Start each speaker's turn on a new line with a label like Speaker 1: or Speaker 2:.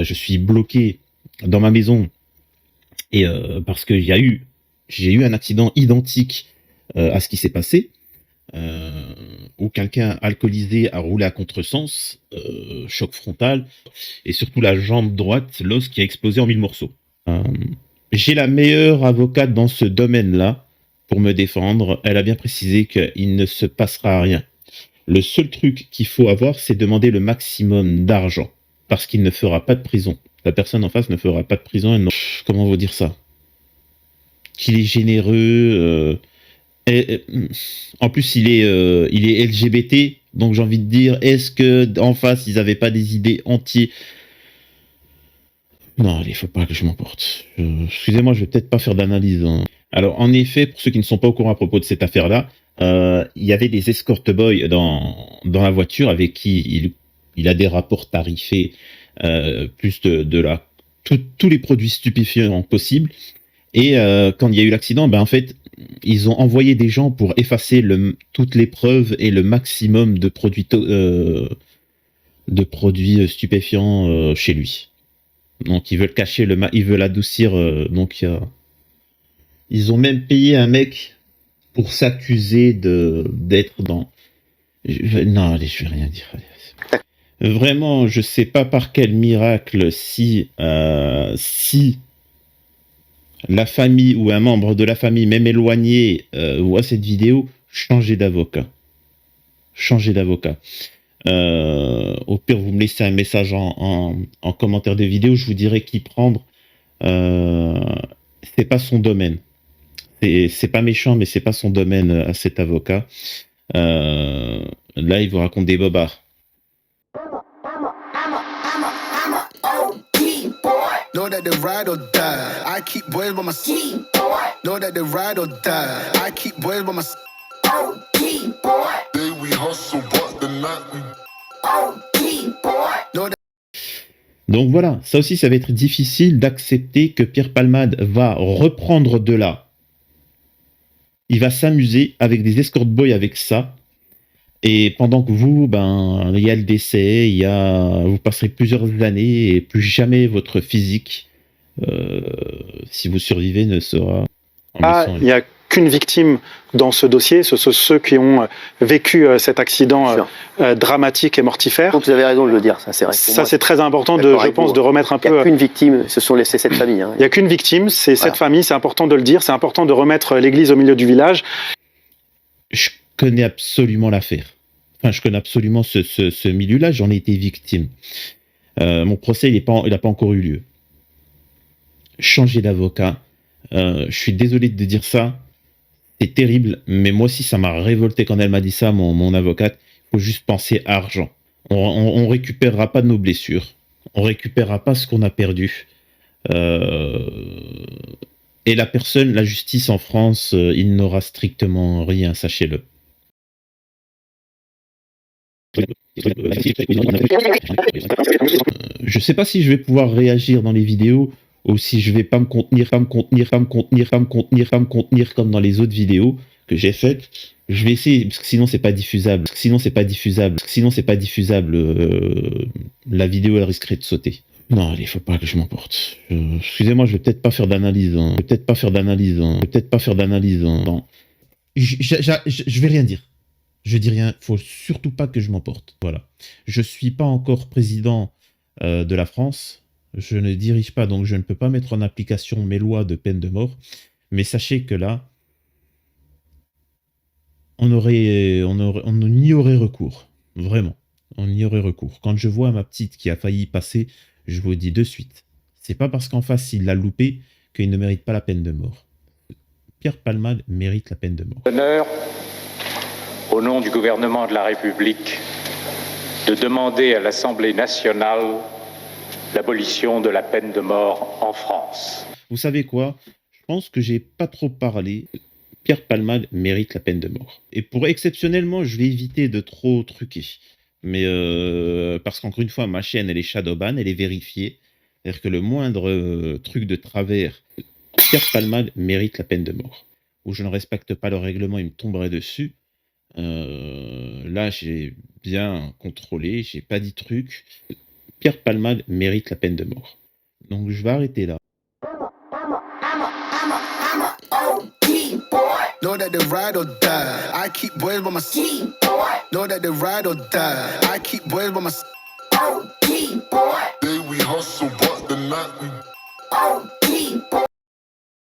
Speaker 1: Je suis bloqué dans ma maison et parce que j'ai eu un accident identique à ce qui s'est passé, où quelqu'un alcoolisé a roulé à contresens, choc frontal, et surtout la jambe droite, l'os qui a explosé en 1000 morceaux. J'ai la meilleure avocate dans ce domaine-là pour me défendre. Elle a bien précisé qu'il ne se passera rien. Le seul truc qu'il faut avoir, c'est demander le maximum d'argent, parce qu'il ne fera pas de prison. La personne en face ne fera pas de prison. Comment vous dire ça? Qu'il est généreux. En plus, il est LGBT, donc j'ai envie de dire, est-ce que en face, ils n'avaient pas des idées anti... Non, allez, faut pas que je m'emporte. Excusez-moi, je vais peut-être pas faire d'analyse. Hein. Alors, en effet, pour ceux qui ne sont pas au courant à propos de cette affaire-là, il y avait des escort boys dans la voiture avec qui il a des rapports tarifés, plus tous les produits stupéfiants possibles. Et quand il y a eu l'accident, ben en fait, ils ont envoyé des gens pour effacer toutes les preuves et le maximum de produits stupéfiants chez lui. Donc ils veulent cacher ils veulent adoucir. Donc ils ont même payé un mec pour s'accuser d'être dans. Non, allez, je vais rien dire. Allez. Vraiment, je sais pas par quel miracle si la famille ou un membre de la famille, même éloigné, voit cette vidéo, changez d'avocat. Changez d'avocat. Au pire, vous me laissez un message en commentaire de vidéo, je vous dirai qui prendre. C'est pas son domaine. C'est pas méchant, mais c'est pas son domaine à cet avocat. Là, il vous raconte des bobards. Know that they ride or die. I keep boys by my side. Know that they ride or die. I keep boys by my side. Day we hustle, but the night we Donc voilà, ça aussi, ça va être difficile d'accepter que Pierre Palmade va reprendre de là. Il va s'amuser avec des escort boys avec ça. Et pendant que vous, il y a le décès, vous passerez plusieurs années et plus jamais votre physique, si vous survivez, ne sera en
Speaker 2: il n'y a qu'une victime dans ce dossier, ce sont ceux qui ont vécu cet accident dramatique et mortifère.
Speaker 3: Donc vous avez raison de le dire, ça c'est vrai.
Speaker 2: Ça c'est très important, je pense, de remettre un peu...
Speaker 3: Il n'y a qu'une victime, c'est cette famille. Hein.
Speaker 2: Il n'y a qu'une victime, c'est cette famille, c'est important de le dire, c'est important de remettre l'église au milieu du village.
Speaker 1: Je connais absolument l'affaire. Enfin, je connais absolument ce milieu-là, j'en ai été victime. Mon procès, il n'a pas encore eu lieu. Changer d'avocat. Je suis désolé de dire ça. C'est terrible, mais moi aussi, ça m'a révolté quand elle m'a dit ça, mon avocate. Il faut juste penser à argent. On récupérera pas de nos blessures. On récupérera pas ce qu'on a perdu. Et la justice en France, il n'aura strictement rien, sachez-le. Je sais pas si je vais pouvoir réagir dans les vidéos ou si je vais pas me contenir comme dans les autres vidéos que j'ai faites. Je vais essayer parce que sinon c'est pas diffusable. La vidéo elle risquerait de sauter. Non, allez, faut pas que je m'emporte. Excusez-moi, je vais peut-être pas faire d'analyse. Non. Je vais rien dire. Je dis rien, faut surtout pas que je m'emporte. Voilà. Je suis pas encore président de la France. Je ne dirige pas, donc je ne peux pas mettre en application mes lois de peine de mort. Mais sachez que là, on y aurait recours. Vraiment. On y aurait recours. Quand je vois ma petite qui a failli passer, je vous dis de suite. C'est pas parce qu'en face, il l'a loupé qu'il ne mérite pas la peine de mort. Pierre Palmade mérite la peine de mort.
Speaker 4: Honneur, au nom du gouvernement de la République, de demander à l'Assemblée nationale l'abolition de la peine de mort en France.
Speaker 1: Vous savez quoi? Je pense que j'ai pas trop parlé. Pierre Palmade mérite la peine de mort. Et pour exceptionnellement, je vais éviter de trop truquer. Mais parce qu'encore une fois, ma chaîne, elle est shadowban, elle est vérifiée. C'est-à-dire que le moindre truc de travers, Pierre Palmade mérite la peine de mort. Où je ne respecte pas le règlement, il me tomberait dessus. Là, j'ai bien contrôlé, j'ai pas dit truc. Pierre Palmade mérite la peine de mort. Donc je vais arrêter là.
Speaker 5: Know that they ride or die. I keep boys by my side. Know that they ride or die. I keep boys by my side. Day we hustle, but the night we